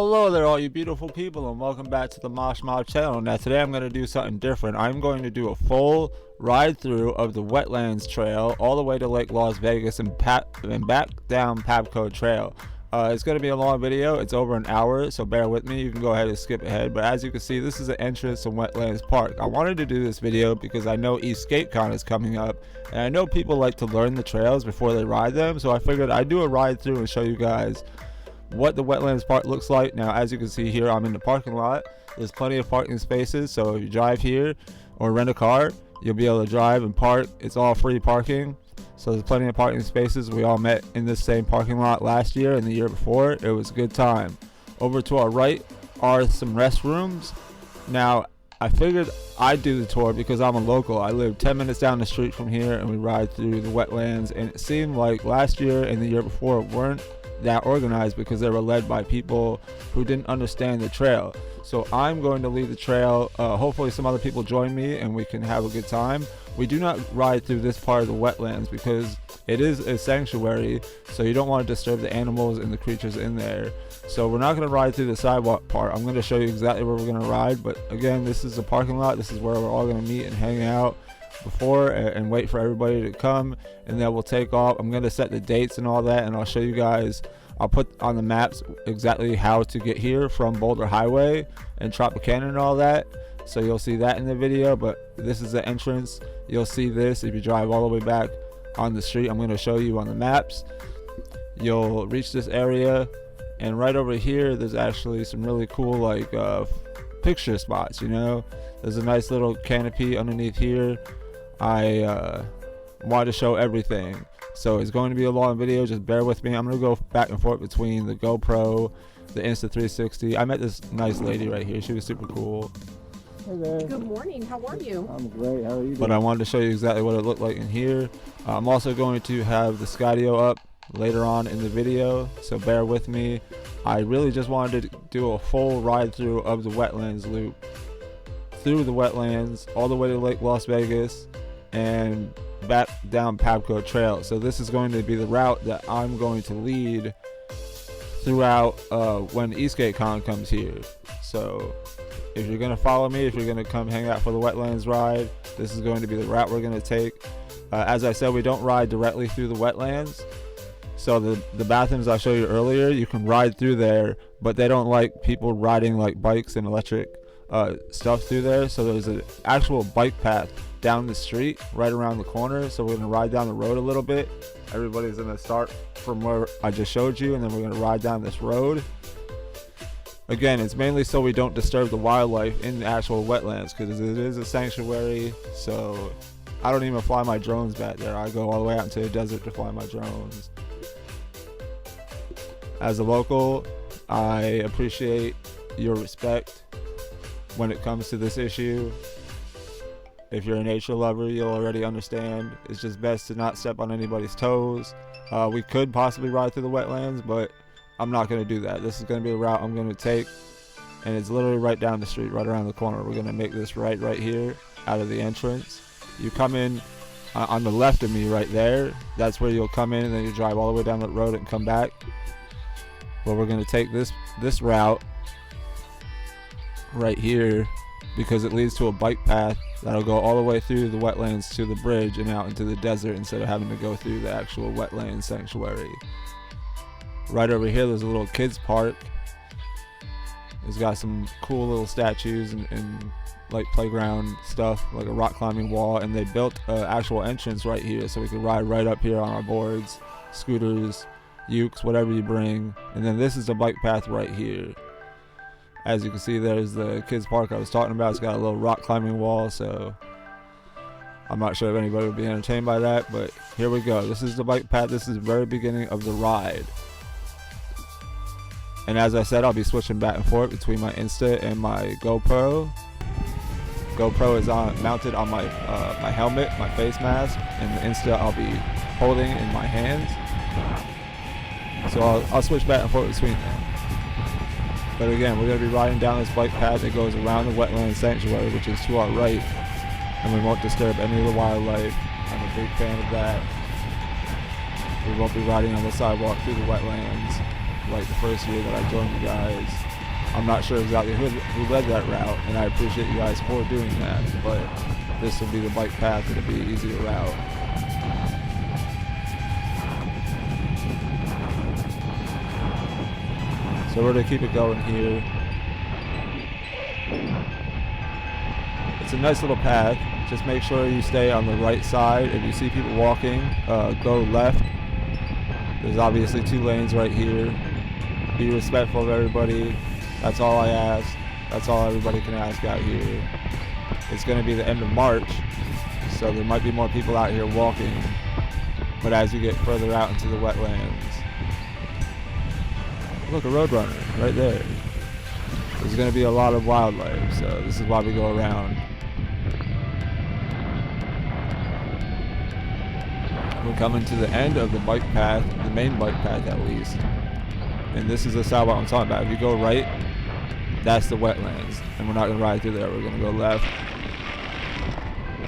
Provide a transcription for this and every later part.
Hello there all you beautiful people, and welcome back to the Mosh channel. Now today I'm going to do something different. I'm going to do a full ride through of the Wetlands Trail all the way to Lake Las Vegas and back down Pabco Trail. It's going to be a long video. It's over an hour, so bear with me. You can go ahead and skip ahead, but as you can see, this is the entrance to Wetlands Park. I wanted to do this video because I know ESK8 is coming up, and I know people like to learn the trails before they ride them, so I figured I'd do a ride through and show you guys what the Wetlands Park looks like. Now as you can see here, I'm in the parking lot. There's plenty of parking spaces, so if you drive here or rent a car, you'll be able to drive and park. It's all free parking, so there's plenty of parking spaces. We all met in this same parking lot last year and the year before. It was a good time. Over to our right are some restrooms. Now I figured I'd do the tour because I'm a local. I live 10 minutes down the street from here, and we ride through the wetlands, and it seemed like last year and the year before weren't that organized because they were led by people who didn't understand the trail. So I'm going to lead the trail. Hopefully some other people join me and we can have a good time. We do not ride through this part of the wetlands because it is a sanctuary, so you don't want to disturb the animals and the creatures in there. So we're not going to ride through the sidewalk part. I'm going to show you exactly where we're going to ride, but again, this is a parking lot. This is where we're all going to meet and hang out before and wait for everybody to come, and then we'll take off. I'm going to set the dates and all that, and I'll show you guys. I'll put on the maps exactly how to get here from Boulder Highway and Tropicana and all that, so you'll see that in the video. But this is the entrance. You'll see this if you drive all the way back on the street. I'm going to show you on the maps. You'll reach this area, and right over here there's actually some really cool like picture spots. You know, there's a nice little canopy underneath here. I wanted to show everything, so it's going to be a long video. Just bear with me. I'm going to go back and forth between the GoPro, the Insta360. I met this nice lady right here. She was super cool. Hey there. Good morning. How are you? I'm great. How are you doing? But I wanted to show you exactly what it looked like in here. I'm also going to have the Skydio up later on in the video, so bear with me. I really just wanted to do a full ride through of the Wetlands Loop, through the wetlands all the way to Lake Las Vegas and back down Pabco Trail. So this is going to be the route that I'm going to lead throughout when ESK8 comes here. So if you're going to follow me, if you're going to come hang out for the wetlands ride, this is going to be the route we're going to take. As I said, we don't ride directly through the wetlands. So the bathrooms I showed you earlier, you can ride through there, but they don't like people riding like bikes and electric stuff through there. So there's an actual bike path down the street right around the corner, so we're going to ride down the road a little bit. Everybody's going to start from where I just showed you, and then we're going to ride down this road. Again, it's mainly so we don't disturb the wildlife in the actual wetlands because it is a sanctuary. So I don't even fly my drones back there. I go all the way out into the desert to fly my drones. As a local, I appreciate your respect when it comes to this issue. If you're a nature lover, you'll already understand. It's just best to not step on anybody's toes. We could possibly ride through the wetlands, but I'm not going to do that. This is going to be the route I'm going to take, and it's literally right down the street, right around the corner. We're going to make this right here out of the entrance. You come in on the left of me right there. That's where you'll come in, and then you drive all the way down the road and come back. But we're going to take this route right here because it leads to a bike path that'll go all the way through the wetlands to the bridge and out into the desert instead of having to go through the actual wetland sanctuary. Right over here there's a little kids park. It's got some cool little statues and like playground stuff, like a rock climbing wall, and they built an actual entrance right here so we could ride right up here on our boards, scooters, ukes, whatever you bring. And then this is the bike path right here. As you can see, there's the kids park I was talking about. It's got a little rock climbing wall, so I'm not sure if anybody would be entertained by that, but here we go. This is the bike path. This is the very beginning of the ride. And as I said, I'll be switching back and forth between my Insta and my GoPro. GoPro is mounted on my my helmet, my face mask, and the Insta I'll be holding in my hands. So I'll switch back and forth between them. But again, we're going to be riding down this bike path that goes around the wetland sanctuary, which is to our right, and we won't disturb any of the wildlife. I'm a big fan of that. We won't be riding on the sidewalk through the wetlands like the first year that I joined you guys. I'm not sure exactly who led that route, and I appreciate you guys for doing that, but this will be the bike path. It'll be an easier route. So we're going to keep it going here. It's a nice little path. Just make sure you stay on the right side. If you see people walking, go left. There's obviously 2 lanes right here. Be respectful of everybody. That's all I ask. That's all everybody can ask out here. It's going to be the end of March, so there might be more people out here walking. But as you get further out into the wetlands, look, a roadrunner right there. There's going to be a lot of wildlife, so this is why we go around. We're coming to the end of the bike path, the main bike path at least. And this is the sidewalk I'm talking about. If you go right, that's the wetlands. And we're not going to ride through there. We're going to go left.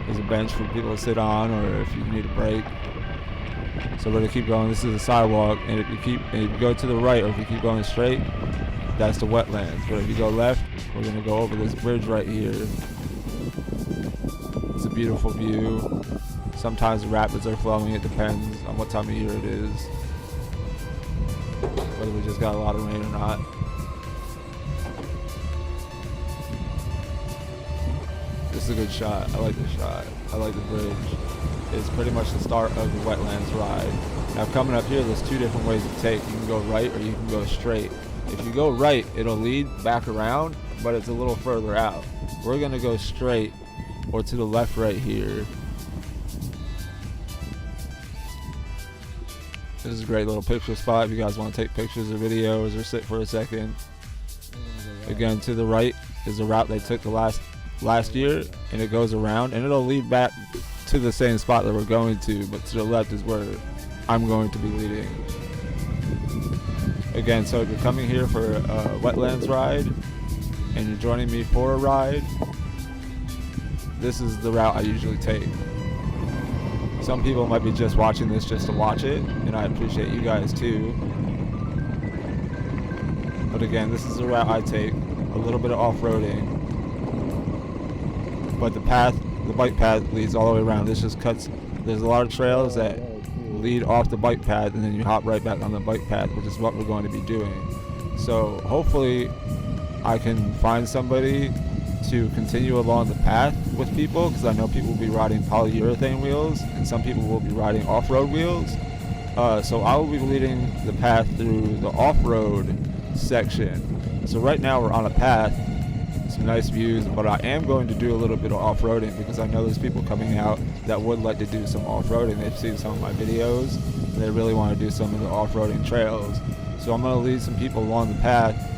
There's a bench for people to sit on, or if you need a break. So we're going to keep going. This is the sidewalk. And if you go to the right, or if you keep going straight, that's the wetlands. But if you go left, we're going to go over this bridge right here. It's a beautiful view. Sometimes the rapids are flowing. It depends on what time of year it is, whether we just got a lot of rain or not. This is a good shot. I like this shot. I like the bridge. It's pretty much the start of the wetlands ride. Now coming up here, there's 2 different ways to take. You can go right or you can go straight. If you go right, it'll lead back around, but it's a little further out. We're going to go straight or to the left right here. This is a great little picture spot if you guys want to take pictures or videos or sit for a second. Again, to the right is the route they took the last year, and it goes around and it'll lead back to the same spot that we're going to, but to the left is where I'm going to be leading. Again, so if you're coming here for a wetlands ride and you're joining me for a ride, this is the route I usually take. Some people might be just watching this just to watch it, and I appreciate you guys too. But again, this is the route I take. A little bit of off-roading, but the bike path leads all the way around. This just cuts. There's a lot of trails that lead off the bike path, and then you hop right back on the bike path, which is what we're going to be doing. So hopefully I can find somebody to continue along the path with people, because I know people will be riding polyurethane wheels and some people will be riding off-road wheels. So I will be leading the path through the off-road section. So right now we're on a path, some nice views, but I am going to do a little bit of off-roading because I know there's people coming out that would like to do some off-roading. They've seen some of my videos and they really want to do some of the off-roading trails. So I'm going to lead some people along the path.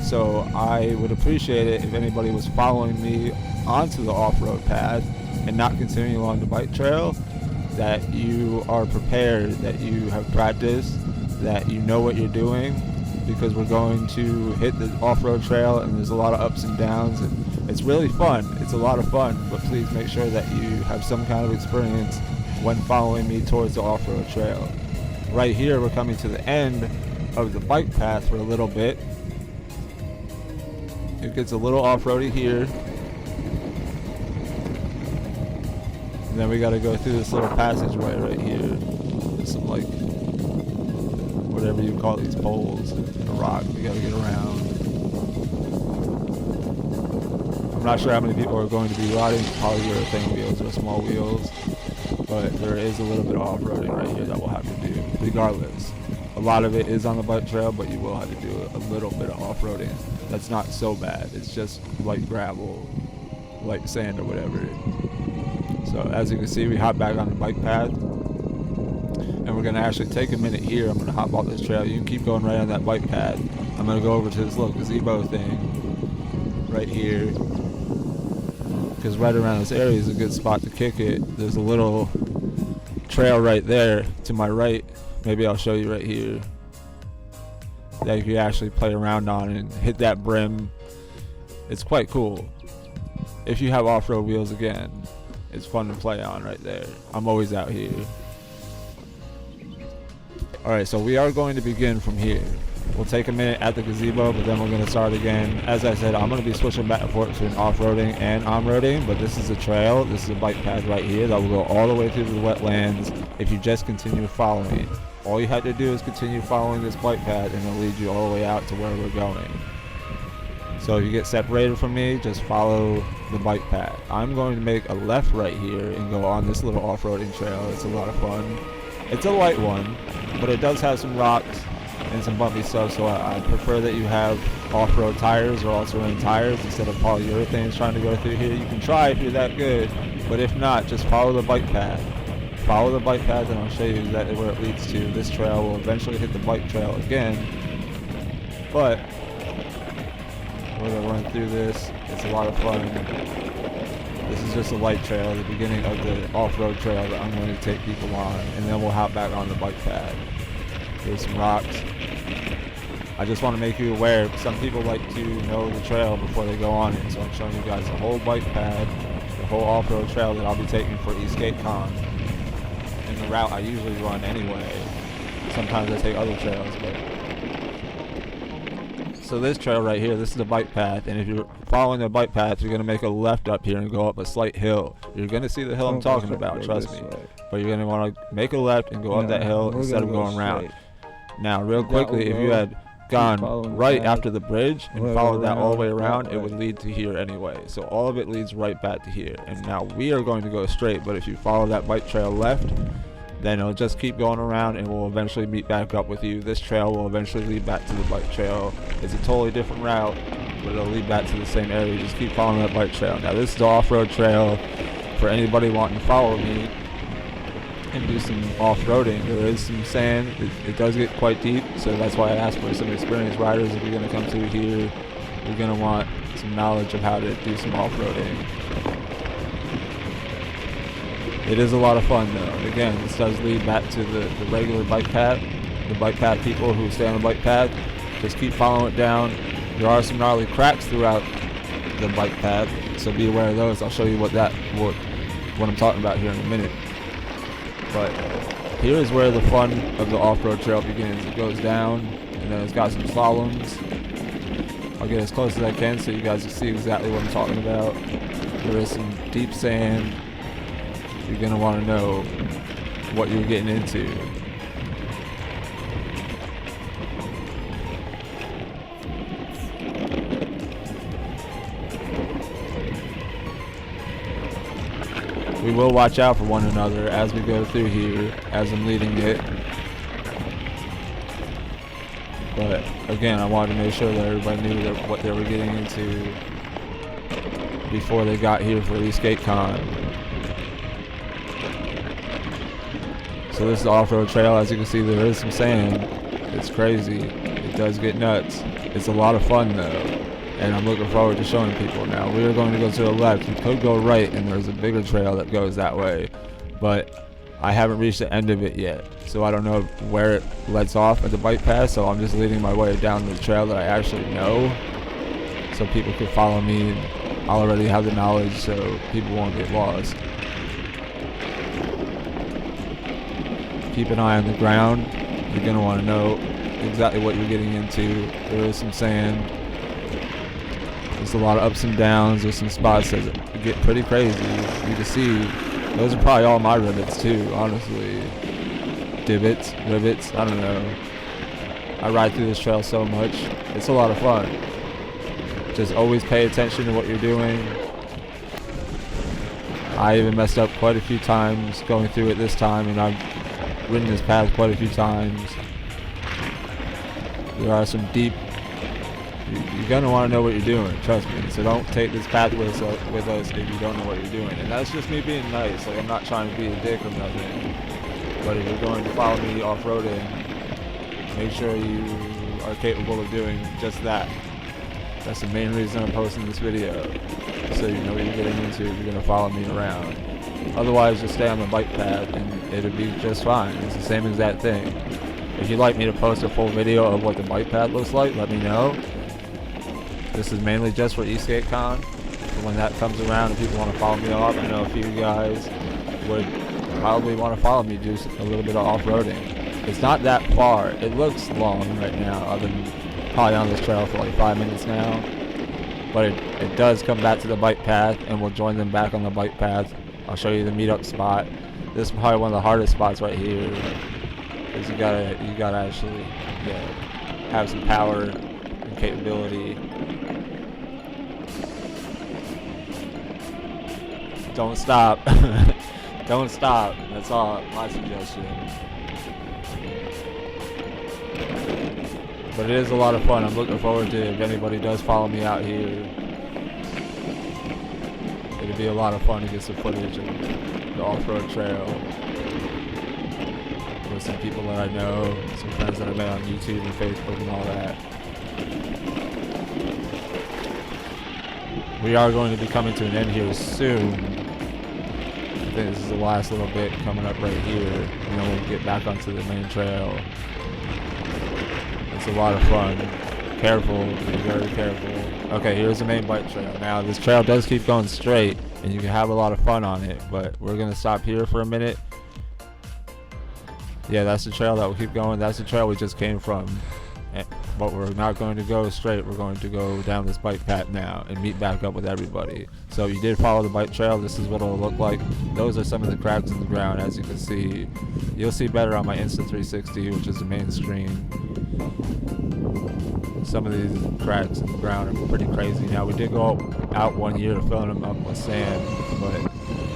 So I would appreciate it if anybody was following me onto the off-road path and not continuing along the bike trail, that you are prepared, that you have practiced, that you know what you're doing, because we're going to hit the off-road trail and there's a lot of ups and downs and it's really fun. It's a lot of fun, but please make sure that you have some kind of experience when following me towards the off-road trail. Right here we're coming to the end of the bike path for a little bit. It gets a little off-roady here. And then we got to go through this little passageway right here. There's some, like, whatever you call these poles and a rock. We got to get around. I'm not sure how many people are going to be riding polyurethane wheels or small wheels, but there is a little bit of off-roading right here that we'll have to do regardless. A lot of it is on the bike trail, but you will have to do a little bit of off-roading. That's not so bad. It's just like gravel, like sand or whatever. So as you can see, we hop back on the bike path, and we're going to actually take a minute here. I'm going to hop off this trail. You can keep going right on that bike path. I'm going to go over to this little gazebo thing right here, because right around this area is a good spot to kick it. There's a little trail right there to my right. Maybe I'll show you right here, that you can actually play around on and hit that brim. It's quite cool. If you have off-road wheels, again, it's fun to play on right there. I'm always out here. Alright, so we are going to begin from here. We'll take a minute at the gazebo, but then we're going to start again. As I said, I'm going to be switching back and forth between off-roading and on-roading, but this is a trail. This is a bike path right here that will go all the way through the wetlands if you just continue following. All you have to do is continue following this bike path, and it'll lead you all the way out to where we're going. So if you get separated from me, just follow the bike path. I'm going to make a left right here and go on this little off-roading trail. It's a lot of fun. It's a light one, but it does have some rocks and some bumpy stuff, so I prefer that you have off-road tires or all-terrain tires instead of polyurethanes trying to go through here. You can try if you're that good, but if not, just follow the bike path. Follow the bike path and I'll show you exactly where it leads to. This trail will eventually hit the bike trail again, but we're going to run through this. It's a lot of fun. This is just a light trail, the beginning of the off-road trail that I'm going to take people on, and then we'll hop back on the bike path. There's some rocks. I just want to make you aware, some people like to know the trail before they go on it, so I'm showing you guys the whole bike path, the whole off-road trail that I'll be taking for ESK8 and the route I usually run anyway. Sometimes I take other trails, but so this trail right here, this is the bike path, and if you're following the bike path, you're going to make a left up here and go up a slight hill. You're going to see the hill I'm talking about, trust me. But you're going to want to make a left and go up that hill instead of going around. Now, real quickly, if you had gone right after the bridge and followed that all the way around, it would lead to here anyway. So all of it leads right back to here. And now we are going to go straight, but if you follow that bike trail left, then it'll just keep going around and we'll eventually meet back up with you. This trail will eventually lead back to the bike trail. It's a totally different route, but it'll lead back to the same area. Just keep following that bike trail. Now this is the off-road trail for anybody wanting to follow me and do some off-roading. There is some sand. It does get quite deep, so that's why I asked for some experienced riders. If you're going to come through here, you're going to want some knowledge of how to do some off-roading. It is a lot of fun though. Again, this does lead back to the regular bike path. The bike path people who stay on the bike path, just keep following it down. There are some gnarly cracks throughout the bike path, so be aware of those. I'll show you what I'm talking about here in a minute. But here is where the fun of the off-road trail begins. It goes down, and then it's got some slaloms. I'll get as close as I can so you guys can see exactly what I'm talking about. There is some deep sand. You're going to want to know what you're getting into. We will watch out for one another as we go through here, as I'm leading it. But again, I wanted to make sure that everybody knew what they were getting into before they got here for ESK8. So this is the off-road trail. As you can see, there is some sand. It's crazy. It does get nuts. It's a lot of fun though, and I'm looking forward to showing people. Now we are going to go to the left. You could go right, and there's a bigger trail that goes that way, but I haven't reached the end of it yet, so I don't know where it lets off at the bike path. So I'm just leading my way down the trail that I actually know, so people can follow me. And I already have the knowledge, so people won't get lost. Keep an eye on the ground. You're going to want to know exactly what you're getting into. There is some sand. There's a lot of ups and downs. There's some spots that get pretty crazy. You can see, those are probably all my rivets too, honestly. Divots, rivets, I don't know. I ride through this trail so much. It's a lot of fun. Just always pay attention to what you're doing. I even messed up quite a few times going through it this time, and I've ridden this path quite a few times. There are some deep, you're going to want to know what you're doing, trust me. So don't take this path with us if you don't know what you're doing. And that's just me being nice. Like, I'm not trying to be a dick or nothing. But if you're going to follow me off-roading, make sure you are capable of doing just that. That's the main reason I'm posting this video, so you know what you're getting into if you're going to follow me around. Otherwise, just stay on the bike path and it'll be just fine. It's the same exact thing. If you'd like me to post a full video of what the bike path looks like, let me know. This is mainly just for ESK8. So when that comes around and people want to follow me off, I know a few guys would probably want to follow me do a little bit of off-roading. It's not that far. It looks long right now. I've been probably on this trail for like 5 minutes now. But it does come back to the bike path, and we'll join them back on the bike path. I'll show you the meetup spot. This is probably one of the hardest spots right here, because you gotta actually have some power and capability. Don't stop. Don't stop. That's all my suggestion. But it is a lot of fun. I'm looking forward to it. If anybody does follow me out here, it'll be a lot of fun to get some footage of the off-road trail with some people that I know, some friends that I met on YouTube and Facebook and all that. We are going to be coming to an end here soon. I think this is the last little bit coming up right here, and then we'll get back onto the main trail. It's a lot of fun. Careful, be very careful. Okay, here's the main bike trail. Now, this trail does keep going straight, and you can have a lot of fun on it, but we're gonna stop here for a minute. Yeah, that's the trail that will keep going. That's the trail we just came from. But we're not going to go straight. We're going to go down this bike path now and meet back up with everybody. So if you did follow the bike trail, this is what it'll look like. Those are some of the cracks in the ground, as you can see. You'll see better on my Insta360, which is the main screen. Some of these cracks in the ground are pretty crazy. Now, we did go out 1 year to fill them up with sand, but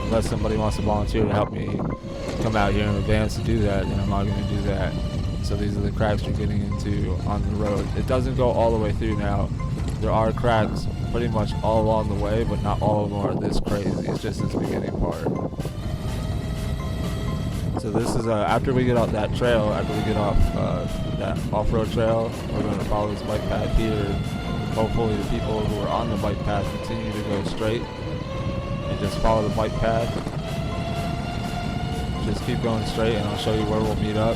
unless somebody wants to volunteer to help me come out here in advance to do that, then I'm not going to do that. So these are the cracks you're getting into on the road. It doesn't go all the way through now. There are cracks pretty much all along the way, but not all of them are this crazy. It's just this beginning part. So this is after we get off that trail, after we get off that off-road trail, we're going to follow this bike path here. Hopefully the people who are on the bike path continue to go straight and just follow the bike path. Just keep going straight, and I'll show you where we'll meet up.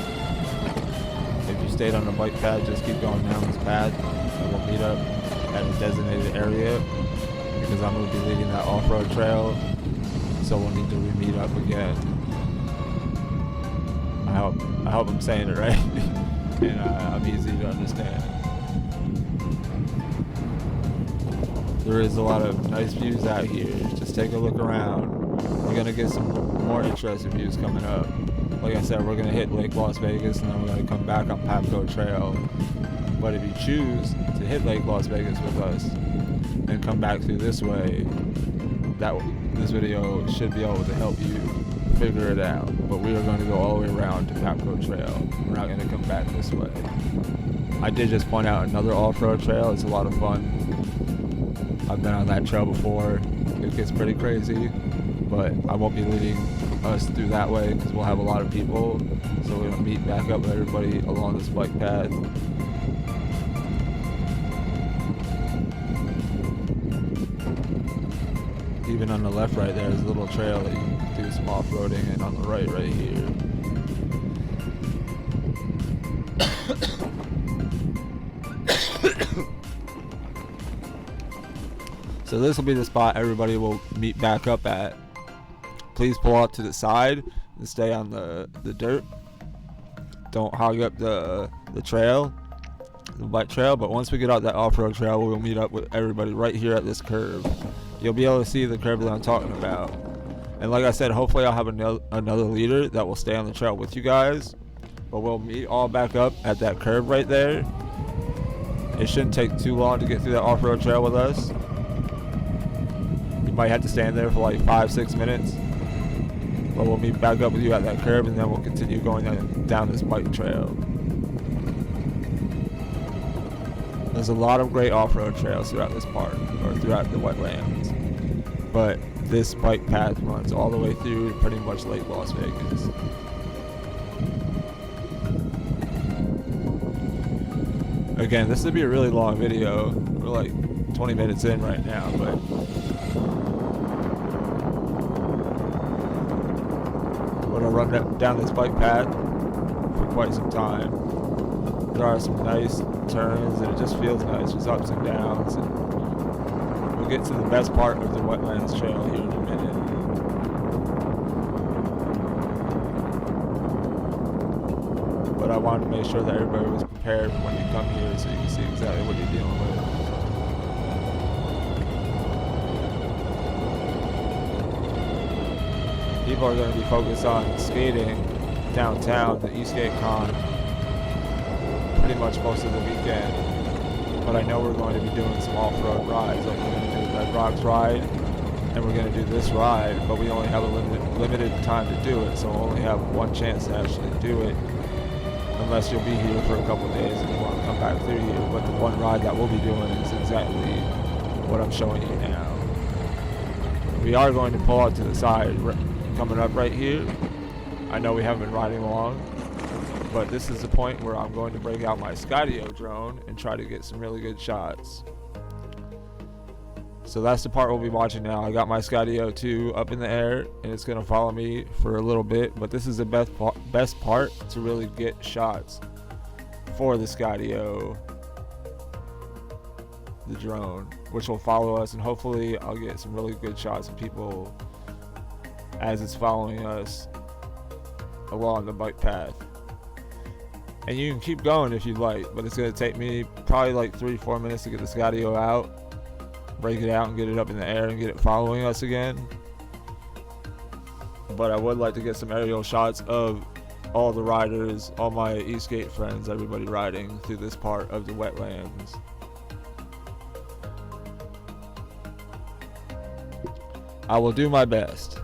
If you stayed on the bike path, just keep going down this path, and we'll meet up at a designated area, because I'm going to be leading that off-road trail, so we'll need to re-meet up again. I hope I'm saying it right, and I'm easy to understand. There is a lot of nice views out here. Just take a look around. We're going to get some more interesting views coming up. Like I said, we're going to hit Lake Las Vegas, and then we're going to come back on Pabco Trail. But if you choose to hit Lake Las Vegas with us and come back through this way, this video should be able to help you figure it out. But we are going to go all the way around to Pabco Trail. We're not going to come back this way. I did just point out another off-road trail. It's a lot of fun. I've been on that trail before. It gets pretty crazy, but I won't be leading us through that way because we'll have a lot of people. So we're gonna meet back up with everybody along this bike path. Even on the left right there is a little trail that you can do some off-roading, and on the right here. So this will be the spot everybody will meet back up at. Please pull out to the side and stay on the dirt. Don't hog up the trail, the bike trail. But once we get out that off-road trail, we'll meet up with everybody right here at this curve. You'll be able to see the curve that I'm talking about. And like I said, hopefully I'll have another leader that will stay on the trail with you guys. But we'll meet all back up at that curve right there. It shouldn't take too long to get through that off-road trail with us. You might have to stand there for like 5-6 minutes. But we'll meet back up with you at that curve, and then we'll continue going down this bike trail. There's a lot of great off-road trails throughout this park, or throughout the wetlands. But this bike path runs all the way through pretty much Lake Las Vegas. Again, this would be a really long video. We're like 20 minutes in right now, but we're gonna run down this bike path for quite some time. There are some nice turns, and it just feels nice, just ups and downs. And we'll get to the best part of the Wetlands Trail here in a minute. But but I wanted to make sure that everybody was prepared when you come here so you can see exactly what you're dealing with. People are going to be focused on skating downtown, the ESK8 pretty much most of the weekend. But I know we're going to be doing some off-road rides. Like we're going to do the Red Rocks ride, and we're going to do this ride, but we only have a limited time to do it, so we'll only have one chance to actually do it, unless you'll be here for a couple of days and you want to come back through here. But the one ride that we'll be doing is exactly what I'm showing you now. We are going to pull out to the side, coming up right here. I know we haven't been riding long, but this is the point where I'm going to break out my Skydio drone and try to get some really good shots. So that's the part we'll be watching now. I got my Skydio 2 up in the air, and it's going to follow me for a little bit, but this is the best part to really get shots for the Skydio, the drone, which will follow us, and hopefully I'll get some really good shots of people as it's following us along the bike path. And you can keep going if you'd like, but it's going to take me probably like 3-4 minutes to get the Skydio out, break it out and get it up in the air and get it following us again. But I would like to get some aerial shots of all the riders, all my ESK8 friends, everybody riding through this part of the wetlands. I will do my best.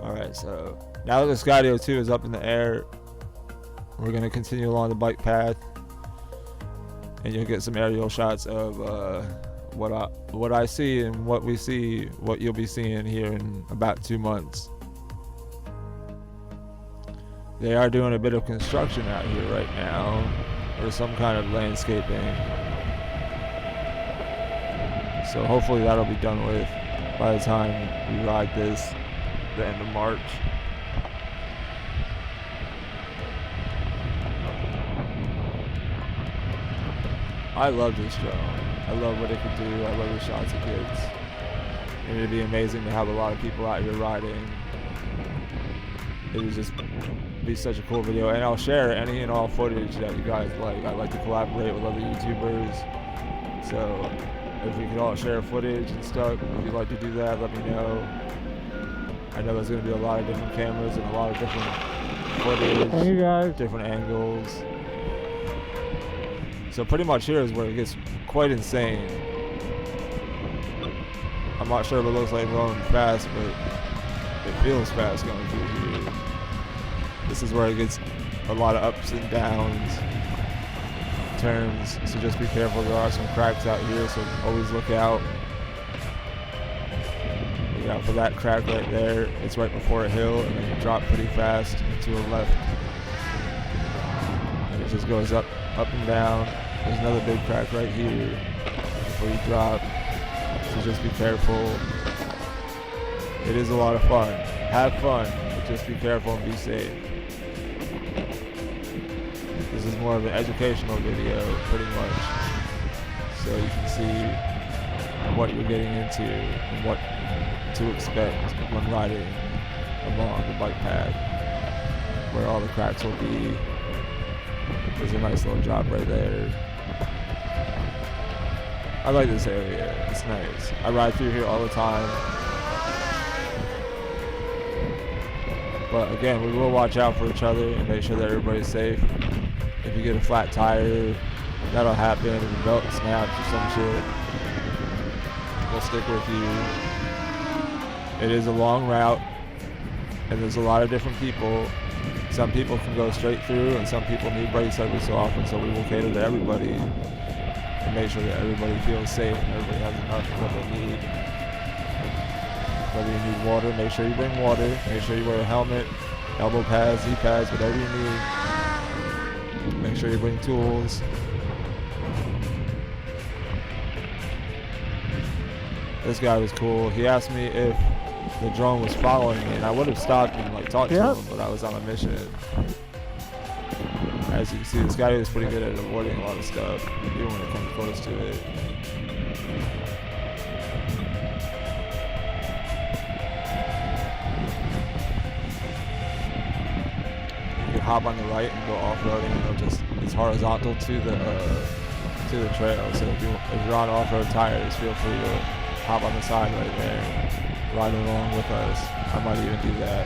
Alright, so now that the Skydio 2 is up in the air, we're going to continue along the bike path, and you'll get some aerial shots of what I see and what we see, what you'll be seeing here in about 2 months. They are doing a bit of construction out here right now, or some kind of landscaping. So hopefully that'll be done with by the time we ride this, the end of March. I love this drone. I love what it can do. I love the shots it gets. And it'd be amazing to have a lot of people out here riding. It would just be such a cool video. And I'll share any and all footage that you guys like. I like to collaborate with other YouTubers. So if we could all share footage and stuff, if you'd like to do that, let me know. I know there's going to be a lot of different cameras and a lot of different footage, hey guys, different angles. So pretty much here is where it gets quite insane. I'm not sure if it looks like going fast, but it feels fast going through here. This is where it gets a lot of ups and downs, turns, so just be careful. There are some cracks out here, so always look out. Look out for that crack right there. It's right before a hill, and then you drop pretty fast to the left. And it just goes up and down. There's another big crack right here before you drop, so just be careful. It is a lot of fun. Have fun, but just be careful and be safe. This is more of an educational video, pretty much, so you can see what you're getting into and what to expect when riding along the bike path, where all the cracks will be. There's a nice little drop right there. I like this area, it's nice. I ride through here all the time. But again, we will watch out for each other and make sure that everybody's safe. If you get a flat tire, that'll happen. If your belt snaps or some shit, we'll stick with you. It is a long route, and there's a lot of different people. Some people can go straight through, and some people need brakes every so often, so we will cater to everybody and make sure that everybody feels safe and everybody has enough of what they need. Whether you need water, make sure you bring water. Make sure you wear a helmet, elbow pads, knee pads, whatever you need. Make sure you bring tools. This guy was cool. He asked me if the drone was following me, and I would have stopped and like talked to him, but I was on a mission. As you can see, this guy is pretty good at avoiding a lot of stuff, even when it comes close to it. hop on the right and go off-roading, and it'll just, it's horizontal to the trail. So if you're on off-road tires, feel free to hop on the side right there, ride along with us. I might even do that.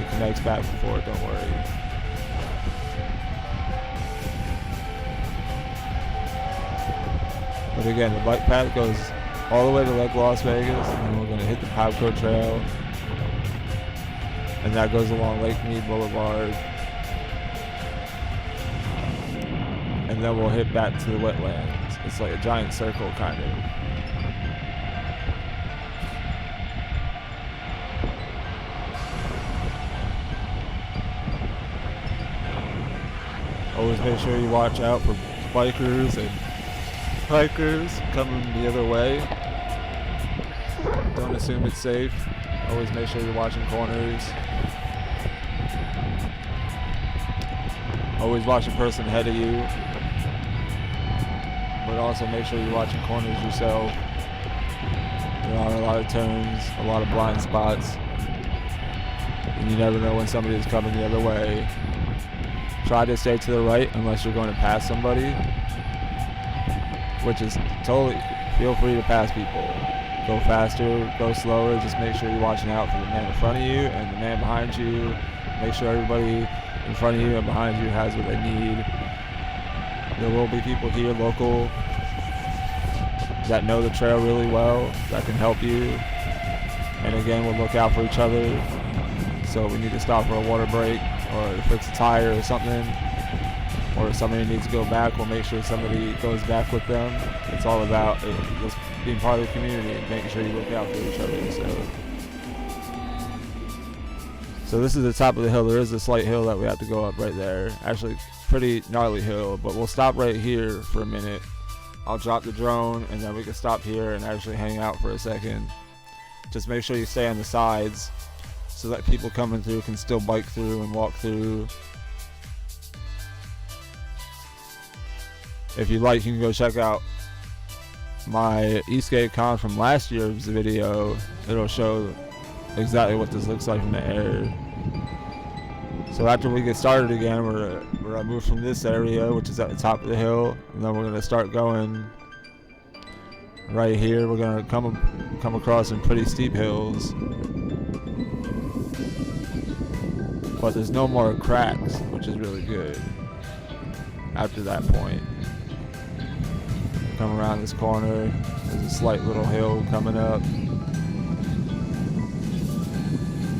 It connects back and forth, don't worry. But again, the bike path goes all the way to Lake Las Vegas, and then we're going to hit the Pabco Trail, and that goes along Lake Mead Boulevard, and then we'll hit back to the wetlands. It's like a giant circle, kind of. Always make sure you watch out for bikers and hikers coming the other way. Don't assume it's safe. Always make sure you're watching corners. Always watch the person ahead of you. But also make sure you're watching corners yourself. There are a lot of turns, a lot of blind spots. And you never know when somebody is coming the other way. Try to stay to the right unless you're going to pass somebody, which is totally, feel free to pass people. Go faster, go slower, just make sure you're watching out for the man in front of you and the man behind you. Make sure everybody in front of you and behind you has what they need. There will be people here local that know the trail really well, that can help you. And again, we'll look out for each other. So we need to stop for a water break, or fix a tire or something, or if somebody needs to go back, we'll make sure somebody goes back with them. It's all about just being part of the community and making sure you look out for each other. So this is the top of the hill. There is a slight hill that we have to go up right there. Actually, pretty gnarly hill, but we'll stop right here for a minute. I'll drop the drone, and then we can stop here and actually hang out for a second. Just make sure you stay on the sides, so that people coming through can still bike through and walk through. If you like, you can go check out my ESK8 from last year's video. It'll show exactly what this looks like from the air. So after we get started again, we're gonna move from this area, which is at the top of the hill, and then we're gonna start going right here. We're gonna come across some pretty steep hills. But there's no more cracks, which is really good after that point. Come around this corner, there's a slight little hill coming up.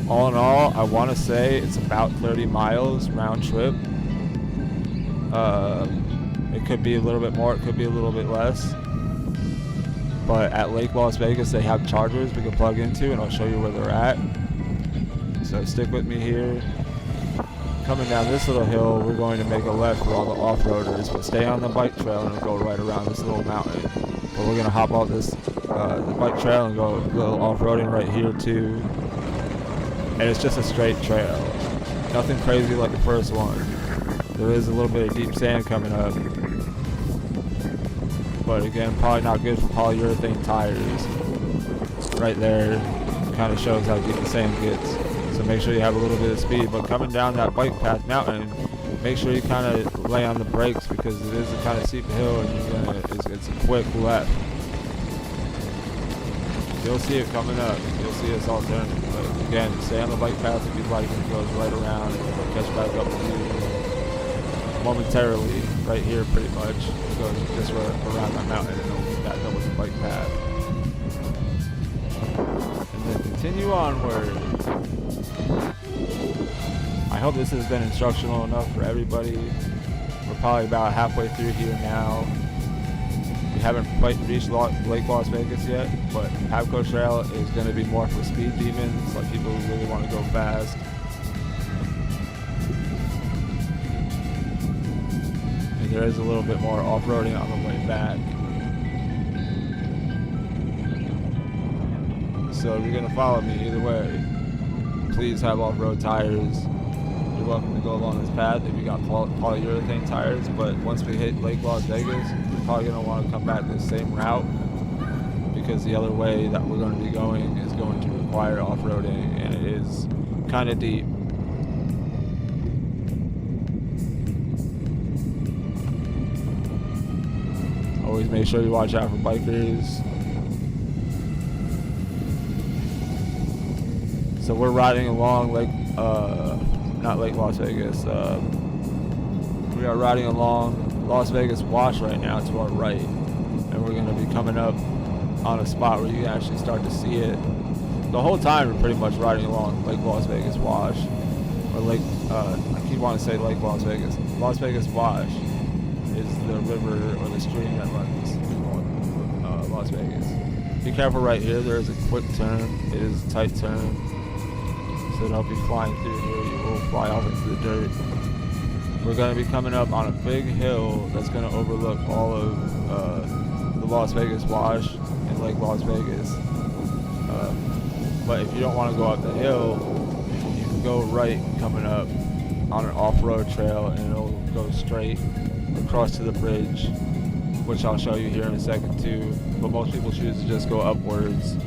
All in all, I want to say it's about 30 miles round trip. It could be a little bit more, it could be a little bit less. But at Lake Las Vegas, they have chargers we can plug into, and I'll show you where they're at. So stick with me here. Coming down this little hill, we're going to make a left for all the off-roaders, but stay on the bike trail and go right around this little mountain. But we're going to hop off this the bike trail and go a little off-roading right here too. And it's just a straight trail. Nothing crazy like the first one. There is a little bit of deep sand coming up. But again, probably not good for polyurethane tires. Right there kind of shows how deep the sand gets. So make sure you have a little bit of speed, but coming down that bike path mountain, make sure you kind of lay on the brakes, because it is a kind of steep hill, and it's a quick left. You'll see it coming up. You'll see us all turning. But again, stay on the bike path if you'd like, and it goes right around, and it'll catch back up with you momentarily, right here pretty much. It goes just around that mountain, and it'll be back up with the bike path. And then continue onward. I hope this has been instructional enough for everybody. We're probably about halfway through here now. We haven't quite reached Lake Las Vegas yet, but Pabco Trail is going to be more for speed demons, like people who really want to go fast. And there is a little bit more off-roading on the way back. So if you're going to follow me either way, please have off-road tires. You're welcome to go along this path if you got polyurethane tires, but once we hit Lake Las Vegas, we're probably going to want to come back the same route, because the other way that we're going to be going is going to require off-roading, and it is kind of deep. Always make sure you watch out for bikers. So we're riding along not Lake Las Vegas. We are riding along Las Vegas Wash right now to our right, and we're going to be coming up on a spot where you can actually start to see it. The whole time we're pretty much riding along Lake Las Vegas Wash, or Lake. I keep wanting to say Lake Las Vegas. Las Vegas Wash is the river or the stream that runs through Las Vegas. Be careful right here. There is a quick turn. It is a tight turn, so don't be flying through here. You will fly off into the dirt. We're going to be coming up on a big hill that's going to overlook all of the Las Vegas Wash and Lake Las Vegas. But if you don't want to go up the hill, you can go right coming up on an off-road trail, and it'll go straight across to the bridge, which I'll show you here in a second too. But most people choose to just go upwards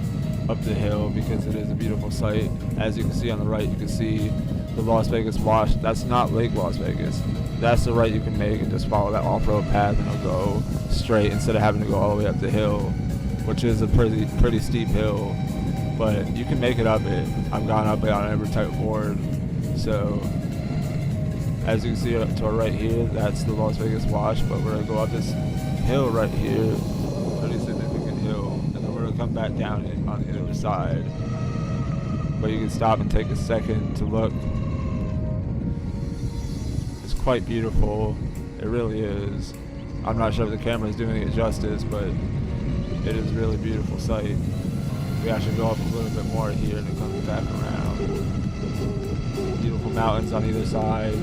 up the hill because it is a beautiful sight. As you can see on the right, you can see the Las Vegas Wash. That's not Lake Las Vegas. That's the right you can make, and just follow that off-road path, and it'll go straight instead of having to go all the way up the hill, which is a pretty steep hill. But you can make it up it. I've gone up it on every type of board. So as you can see to our right here, that's the Las Vegas Wash. But we're gonna go up this hill right here, pretty significant hill, and then we're gonna come back down it on the other side. But you can stop and take a second to look. It's quite beautiful. It really is. I'm not sure if the camera is doing it justice, but it is a really beautiful sight. We actually go up a little bit more here, and it comes back around. Beautiful mountains on either side.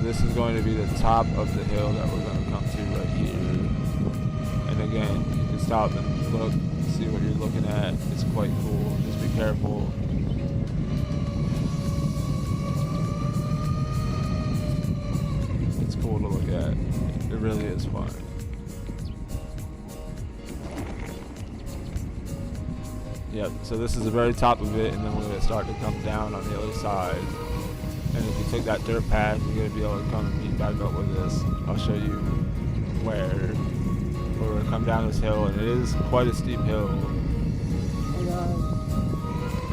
This is going to be the top of the hill that we're going to come to right here. And again, you can stop and look, see what you're looking at. It's quite cool. Just be careful. It's cool to look at. It really is fun. Yep, so this is the very top of it, and then we're going to start to come down on the other side. And if you take that dirt path, you're going to be able to come and meet back up with this. I'll show you where. We're going to come down this hill, and it is quite a steep hill.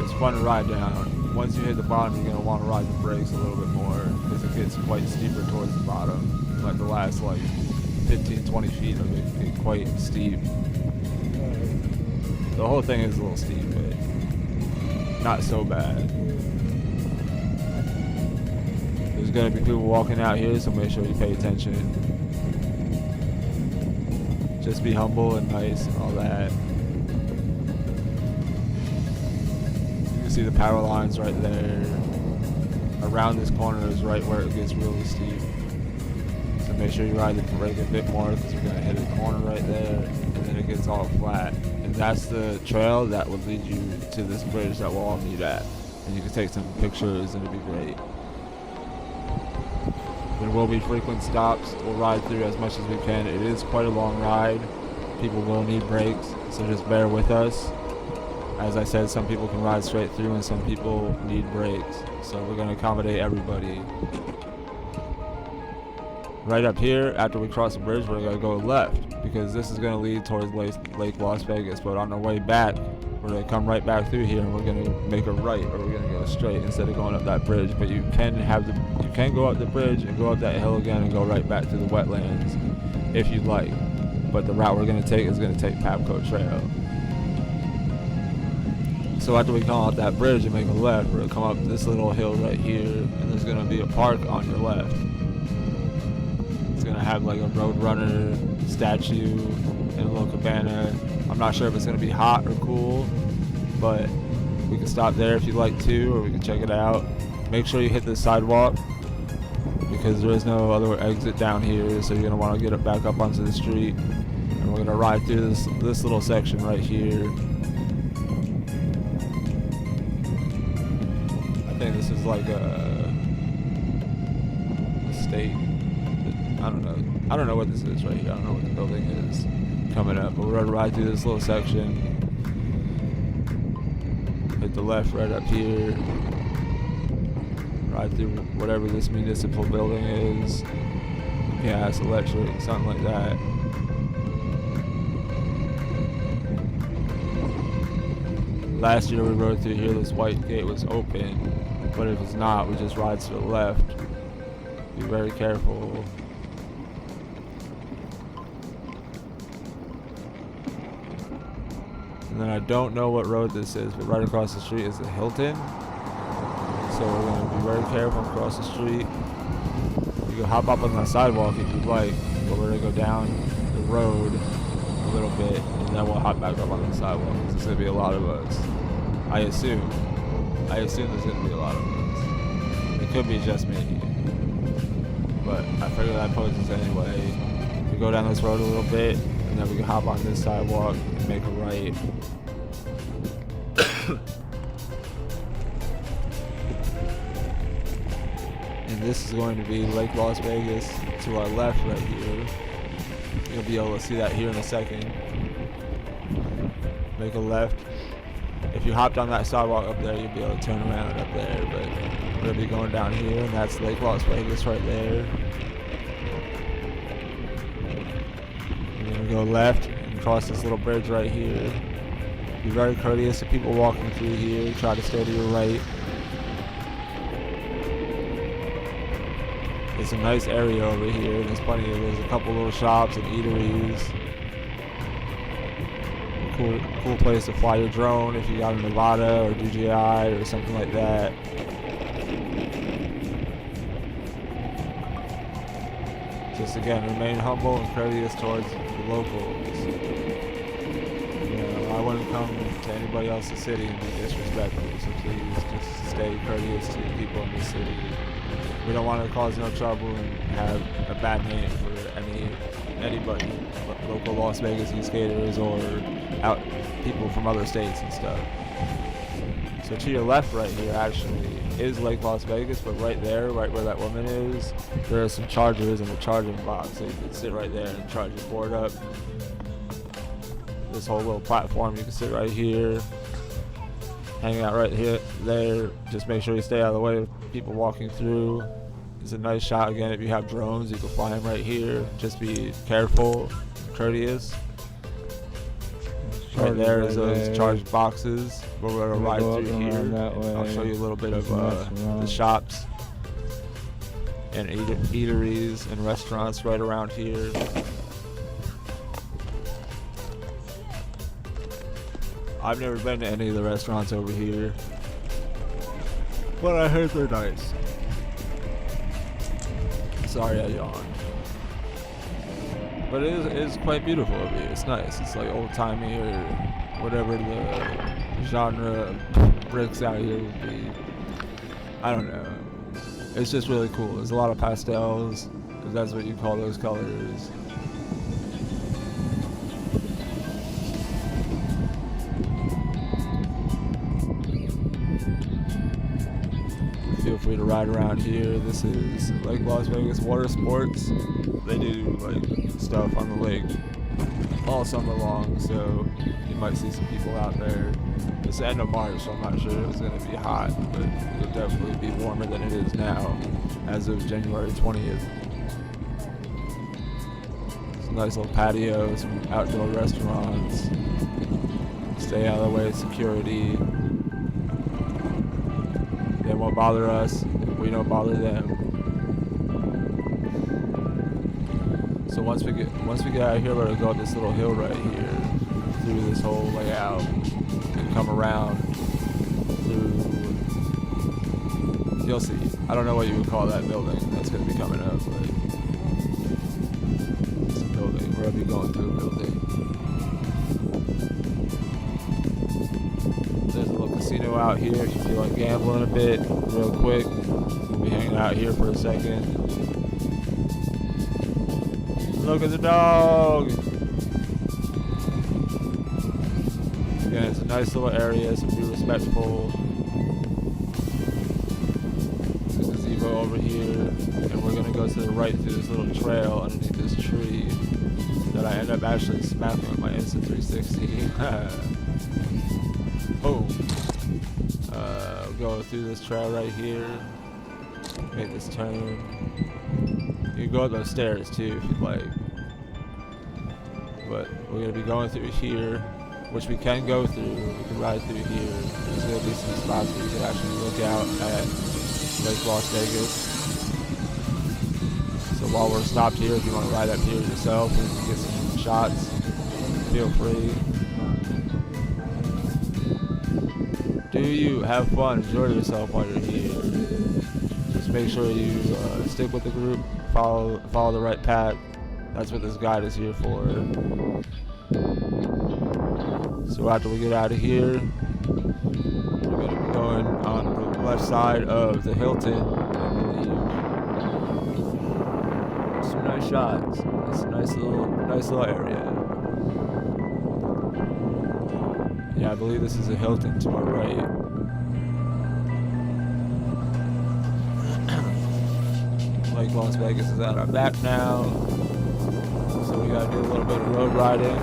It's fun to ride down. Once you hit the bottom, you're going to want to ride the brakes a little bit more, because it gets quite steeper towards the bottom. Like the last 15-20 feet of it get quite steep. The whole thing is a little steep, but not so bad. There's going to be people walking out here, so make sure you pay attention. Just be humble and nice and all that. You can see the power lines right there. Around this corner is right where it gets really steep. So make sure you ride the brake a bit more, because you're going to hit a corner right there, and then it gets all flat. And that's the trail that would lead you to this bridge that we'll all meet at. And you can take some pictures, and it'll be great. There will be frequent stops. We'll ride through as much as we can. It is quite a long ride. People will need brakes, so just bear with us. As I said, some people can ride straight through, and some people need brakes. So we're going to accommodate everybody. Right up here, after we cross the bridge, we're going to go left, because this is going to lead towards Lake Las Vegas. But on our way back, we're going to come right back through here, and we're going to make a right, or we're going to go straight instead of going up that bridge. But you can go up the bridge and go up that hill again and go right back to the wetlands if you'd like. But the route we're going to take is going to take Pabco Trail. So after we come out that bridge and make a left, we're going to come up this little hill right here, and there's going to be a park on your left. It's going to have like a Roadrunner statue and a little cabana. I'm not sure if it's going to be hot or cool, but we can stop there if you'd like to, or we can check it out. Make sure you hit the sidewalk, because there is no other exit down here, so you're going to want to get it back up onto the street. And we're going to ride through this little section right here. I think this is like a state. I don't know what this is right here. I don't know what the building is coming up, but we're going to ride through this little section. hit the left right up here, ride through whatever this municipal building is, gas, electric, something like that. Last year we rode through here, this white gate was open, but if it's not, we just ride to the left. Be very careful. And then I don't know what road this is, but right across the street is the Hilton. So we're going to be very careful across the street. You can hop up on the sidewalk if you'd like, but we're going to go down the road a little bit, and then we'll hop back up on the sidewalk. There's going to be a lot of us. I assume there's going to be a lot of us. It could be just me, but I figured I'd post this anyway. We go down this road a little bit, and then we can hop on this sidewalk and make a right. And this is going to be Lake Las Vegas to our left right here. You'll be able to see that here in a second. Make a left. If you hopped on that sidewalk up there, you'll be able to turn around up there, but we're going to be going down here, and that's Lake Las Vegas right there. We're going to go left and cross this little bridge right here. Be very courteous to people walking through here. Try to stay to your right. It's a nice area over here. There's a couple little shops and eateries. Cool place to fly your drone if you got a Nevada or DJI or something like that. Just again, remain humble and courteous towards the locals. You know, I wouldn't come to anybody else's city and be disrespectful, so please just stay courteous to the people in the city. We don't want to cause no trouble and have a bad name for anybody, local Las Vegas skaters or out people from other states and stuff. So to your left right here actually is Lake Las Vegas, but right there, right where that woman is, there are some chargers and a charging box, so you can sit right there and charge your board up. This whole little platform, you can sit right here, hang out right here, there. Just make sure you stay out of the way of people walking through. It's a nice shot. Again, if you have drones, you can fly them right here. Just be careful, courteous. Right there is those charged boxes. We're going to ride through here. I'll show you a little bit of the shops and eateries and restaurants right around here. I've never been to any of the restaurants over here, but I heard they're nice. Sorry I yawned. But it is quite beautiful over here. It's nice. It's like old-timey or whatever the genre of bricks out here would be. I don't know. It's just really cool. There's a lot of pastels, if that's what you call those colors. Feel free to ride around here. This is Lake Las Vegas Water Sports. They do like stuff on the lake all summer long, so you might see some people out there. It's the end of March, so I'm not sure if it's going to be hot, but it'll definitely be warmer than it is now as of January 20th. It's a nice little patio, some outdoor restaurants. Stay out of the way of security. They won't bother us, we don't bother them. So once we get out of here, we're gonna go up this little hill right here, through this whole layout, and come around through. You'll see. I don't know what you would call that building that's gonna be coming up, but it's a building. We're gonna be going through a building. There's a little casino out here if you feel like gambling a bit, real quick. We'll be hanging out here for a second. Look at the dog! Again, it's a nice little area, so be respectful. There's a gazebo over here, and we're gonna go to the right through this little trail underneath this tree that I end up actually smacking with my Insta360. Oh. Go through this trail right here. Make this turn. You can go up those stairs too if you'd like. But we're going to be going through here, which we can go through. We can ride through here. There's going to be some spots where you can actually look out at Lake Las Vegas. So while we're stopped here, if you want to ride up here yourself and get some shots, feel free. Do you have fun? Enjoy yourself while you're here. Just make sure you stick with the group, follow the right path. That's what this guide is here for. So after we get out of here, we're going to be going on the left side of the Hilton, I believe. Some nice shots. It's a nice little area. Yeah, I believe this is a Hilton to our right. Lake Las Vegas is at our back now. So we gotta do a little bit of road riding.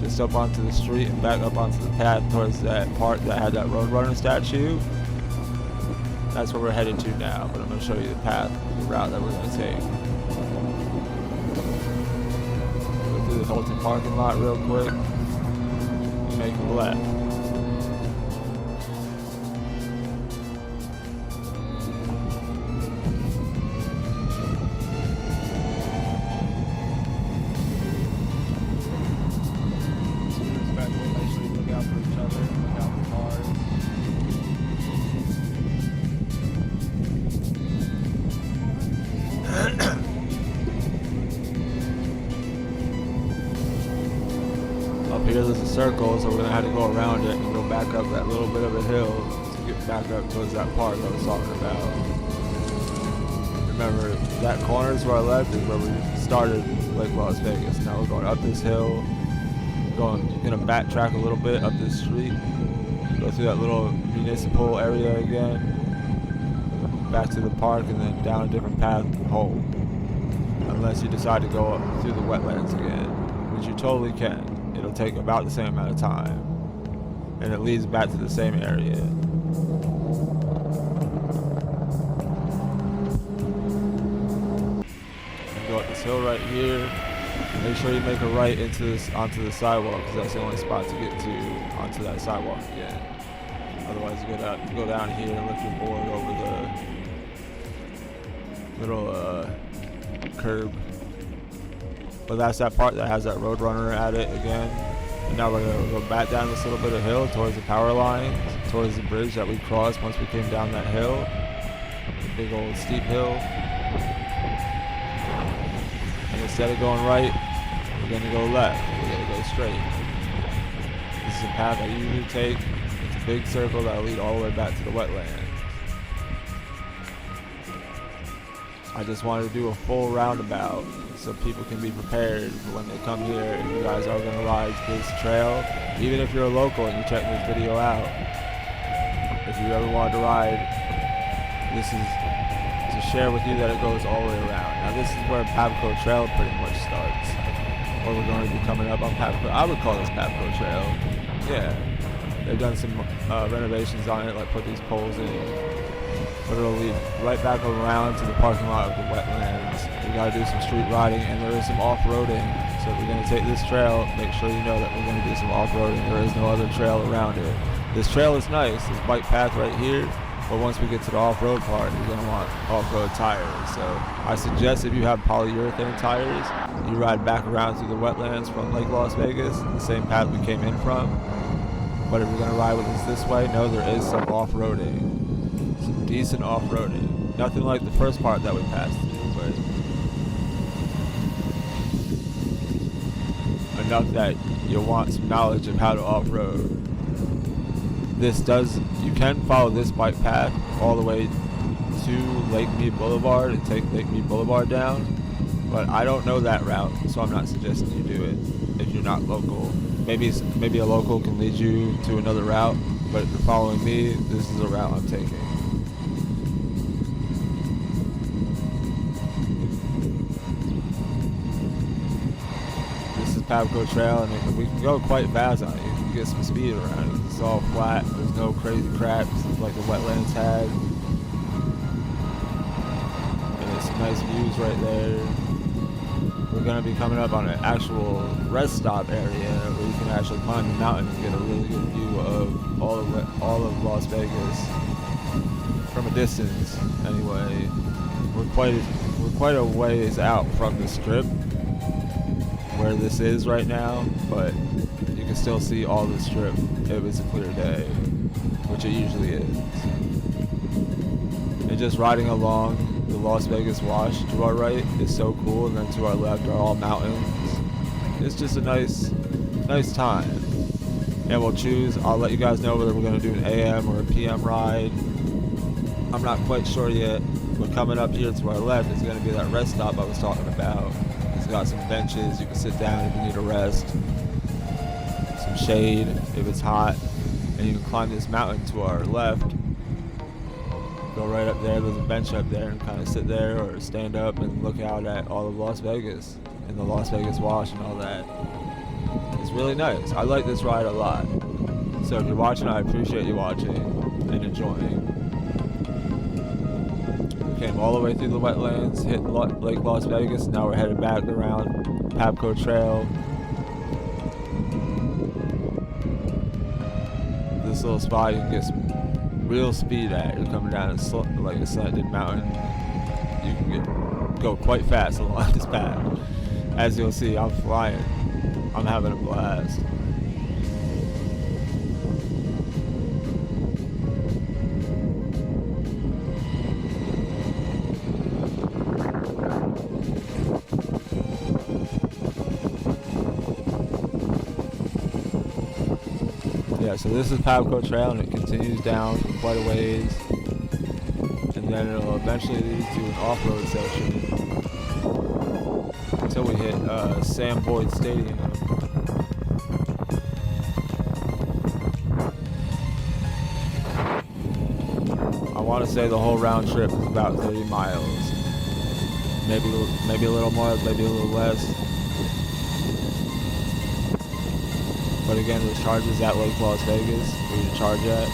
Just up onto the street and back up onto the path towards that park that had that Roadrunner statue. That's where we're headed to now, but I'm gonna show you the path, the route that we're gonna take. Go through the Hilton parking lot real quick. Make a left. Make sure you look out for each other, look out for cars. Up here there's a circle, so we're going to have to go around it and go back up that little bit of a hill to get back up towards that park I was talking about. Remember, that corner to our left is where we started Lake Las Vegas. Now we're going up this hill, going to backtrack a little bit up this street, go through that little municipal area again, back to the park, and then down a different path home. Unless you decide to go up through the wetlands again, which you totally can. It'll take about the same amount of time, and it leads back to the same area. And go up this hill right here. Make sure you make a right onto the sidewalk, because that's the only spot to get to onto that sidewalk again. Otherwise, you go down here and lift your board over the little curb. But that's that part that has that Roadrunner at it again. And now we're going to go back down this little bit of hill towards the power lines, towards the bridge that we crossed once we came down that hill. The big old steep hill. And instead of going right, we're going to go left. We're going to go straight. This is a path I usually take. It's a big circle that will lead all the way back to the wetlands. I just wanted to do a full roundabout so people can be prepared for when they come here and you guys are going to ride this trail. Even if you're a local and you check this video out, if you ever wanted to ride, this is to share with you that it goes all the way around. Now this is where Pabco Trail pretty much starts. Or we're going to be coming up on Pabco. I would call this Pabco Trail. Yeah. They've done some renovations on it, like put these poles in. But it'll lead right back around to the parking lot of the wetlands. We gotta do some street riding, and there is some off-roading. So if we're gonna take this trail, make sure you know that we're gonna do some off-roading. There is no other trail around it. This trail is nice, this bike path right here, but once we get to the off-road part, you're gonna want off-road tires. So I suggest if you have polyurethane tires, you ride back around through the wetlands from Lake Las Vegas, the same path we came in from. But if you're gonna ride with us this way, know there is some off-roading. Some decent off-roading. Nothing like the first part that we passed through, but enough that you'll want some knowledge of how to off-road. You can follow this bike path all the way to Lake Mead Boulevard and take Lake Mead Boulevard down, but I don't know that route, so I'm not suggesting you do it if you're not local. Maybe a local can lead you to another route, but if you're following me, this is the route I'm taking. This is Pabco Trail, and we can go quite fast on it. get some speed around it. It's all flat. There's no crazy cracks like the wetlands had. And there's some nice views right there. We're going to be coming up on an actual rest stop area where you can actually climb the mountain and get a really good view of all of Las Vegas from a distance. Anyway, we're quite a ways out from the strip where this is right now, but you can still see all the strip if it's a clear day, which it usually is. And just riding along the Las Vegas Wash to our right is so cool, and then to our left are all mountains. It's just a nice time. And I'll let you guys know whether we're going to do an AM or a PM ride. I'm not quite sure yet. But coming up here to our left is going to be that rest stop I was talking about. It's got some benches, you can sit down if you need a rest, some shade if it's hot, and you can climb this mountain to our left. Go right up there, there's a bench up there, and kind of sit there or stand up and look out at all of Las Vegas and the Las Vegas Wash and all that. It's really nice. I like this ride a lot. So if you're watching, I appreciate you watching and enjoying. Came all the way through the wetlands, hit Lake Las Vegas, now we're headed back around Pabco Trail. This little spot you can get some real speed at. You're coming down like a slanted mountain. You can go quite fast along this path. As you'll see, I'm flying. I'm having a blast. Yeah, so this is Pabco Trail, and it continues down for quite a ways, and then it'll eventually lead to an off-road section until we hit Sam Boyd Stadium. I want to say the whole round trip is about 30 miles, maybe a little more, maybe a little less. But again, there's charges at Lake Las Vegas where you charge at.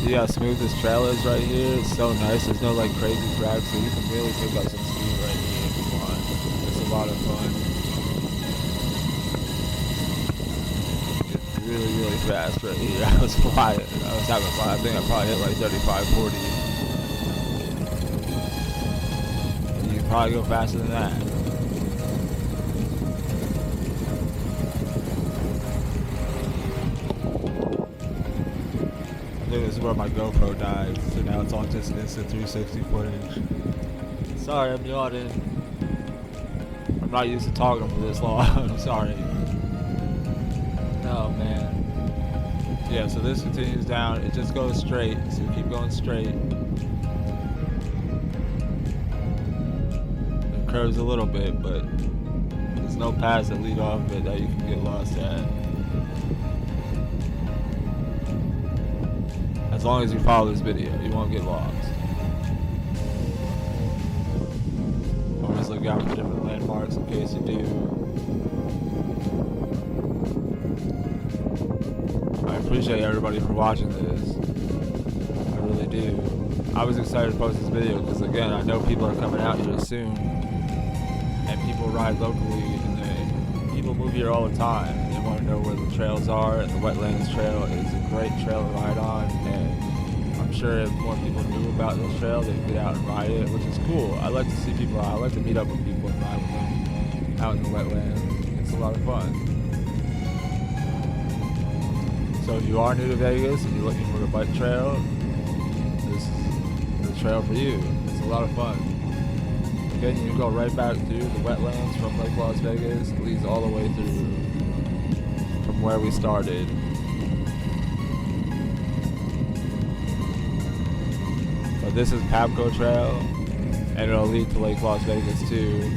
See how smooth this trail is right here? It's so nice. There's no like crazy cracks, so you can really pick up some speed right here if you want. It's a lot of fun. It's really, really fast right here. I was flying. I was having fun. I think I probably hit like 35, 40. Probably go faster than that. I think this is where my GoPro died, so now it's on just Insta360 footage. Sorry, I'm yawning. I'm not used to talking for this long. I'm sorry. Oh man. Yeah, so this continues down. It just goes straight, so keep going straight. Curves a little bit, but there's no paths that lead off it that you can get lost at. As long as you follow this video, you won't get lost. Always look out for different landmarks in case you do. I appreciate everybody for watching this. I really do. I was excited to post this video because again, I know people are coming out here soon. And people ride locally, and people move here all the time. They want to know where the trails are, and the Wetlands Trail is a great trail to ride on. And I'm sure if more people knew about this trail, they'd get out and ride it, which is cool. I like to see people out. I like to meet up with people and ride with them out in the wetlands. It's a lot of fun. So if you are new to Vegas and you're looking for a bike trail, this is the trail for you. It's a lot of fun. Again, you can go right back through the wetlands from Lake Las Vegas. It leads all the way through from where we started. But this is Pabco Trail, and it'll lead to Lake Las Vegas too.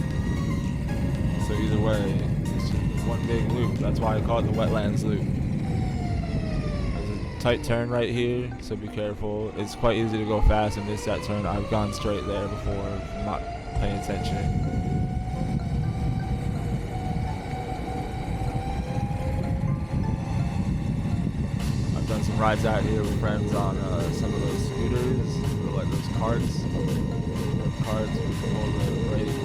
So either way, it's just one big loop. That's why I call it the Wetlands Loop. There's a tight turn right here, so be careful. It's quite easy to go fast and miss that turn. I've gone straight there before. paying attention. I've done some rides out here with friends on some of those scooters, or like those carts. Carts with all the brake.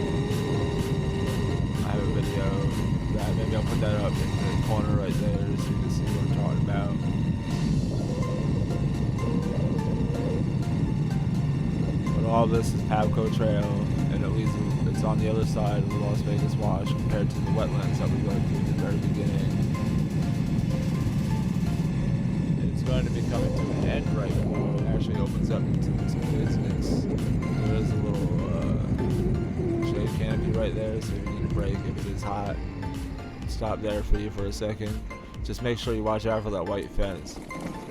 I have a video of that. Maybe I'll put that up in the corner right there so you can see what I'm talking about. But all this is Pabco Trail, and it's on the other side of the Las Vegas Wash compared to the wetlands that we go through at the very beginning. And it's going to be coming to an end right before it actually opens up into some business. There is a little shade canopy right there, so if you need a break, if it is hot, stop there for you for a second. Just make sure you watch out for that white fence.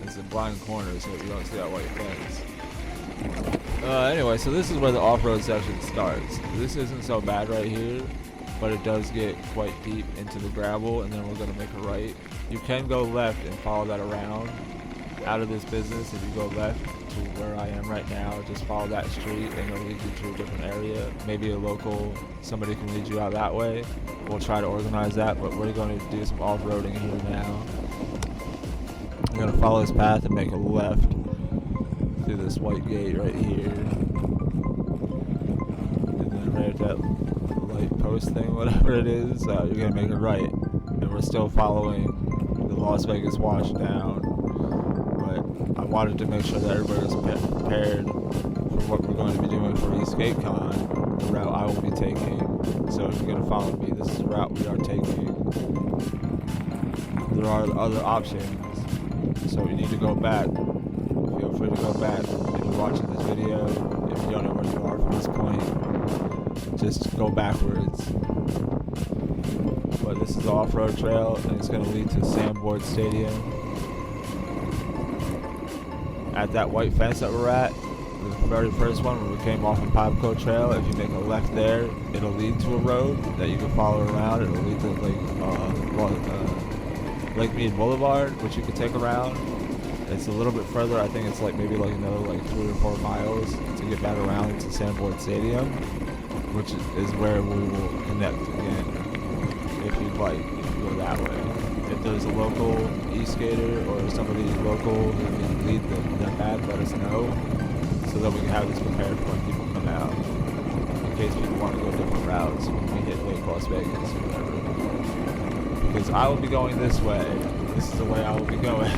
It's a blind corner, so you don't see that white fence. Anyway, so this is where the off-road section starts. This isn't so bad right here, but it does get quite deep into the gravel, and then we're going to make a right. You can go left and follow that around out of this business. If you go left to where I am right now, just follow that street and it'll lead you to a different area. Maybe a local, somebody can lead you out that way. We'll try to organize that, but we're going to do some off-roading here now. I'm going to follow this path and make a left through this white gate right here. And then right at that light post thing, whatever it is, you're going to make a right. And we're still following the Las Vegas Wash down. I wanted to make sure that everybody was prepared for what we're going to be doing for ESK8, the route I will be taking. So if you're going to follow me, this is the route we are taking. There are other options, so you need to go back. Feel free to go back if you're watching this video. If you don't know where you are from this point, just go backwards. But this is the off-road trail, and it's going to lead to Sandboard Stadium. At that white fence that we're at, the very first one when we came off of Pabco Trail, if you make a left there, it'll lead to a road that you can follow around. It'll lead to Lake Mead Boulevard, which you can take around. It's a little bit further. I think it's maybe another 3 or 4 miles to get back around to Sandboard Stadium, which is where we will connect again. If you'd like, you can go that way. If there's a local e-skater or somebody local who can lead the path, let us know so that we can have this prepared for when people come out. In case people want to go different routes when we hit Lake Las Vegas or whatever. Because I will be going this way. This is the way I will be going.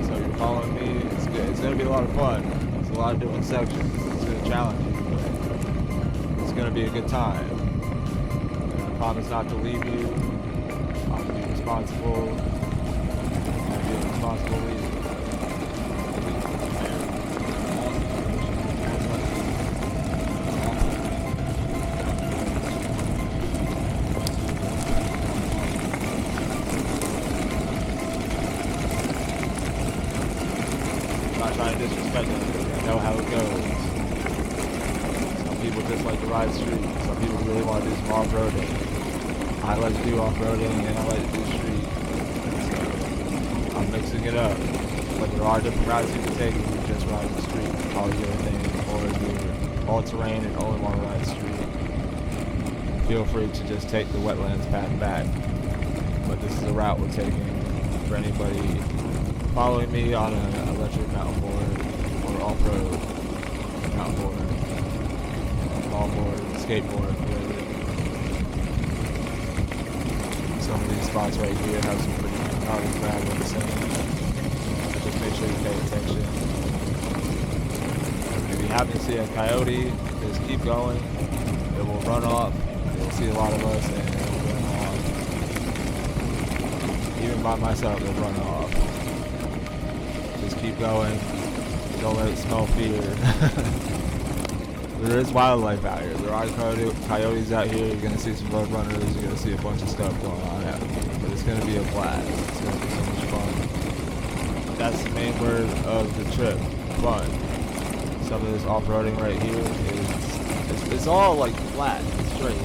So if you're following me, it's good. It's going to be a lot of fun. There's a lot of different sections. It's going to challenge you, but it's going to be a good time. And I promise not to leave you. I'll be responsible. I'll be a responsible leader. I'm not trying to disrespect them. I know how it goes. Some people just like to ride streets. Some people really want to do some off-roading. I like to do off-roading and I like to do street. So I'm mixing it up. But there are different routes you can take if you just ride the street and all the other things, or if you're all-terrain and only want to ride the street. Feel free to just take the wetlands path back. But this is the route we're taking for anybody following me on an electric mountain board or off-road mountain board, longboard, skateboard, whatever. Some of these spots right here have some pretty hard gravel and sand. So just make sure you pay attention. If you happen to see a coyote, just keep going. It will run off. You'll see a lot of us and it will run off. Even by myself, it'll run off. Just keep going. Don't let it smell fear. There is wildlife out here. There are coyotes out here. You're going to see some road runners. You're going to see a bunch of stuff going on out here. But it's going to be a blast. It's going to be so much fun. That's the main word of the trip. Fun. Some of this off-roading right here it's all flat and straight.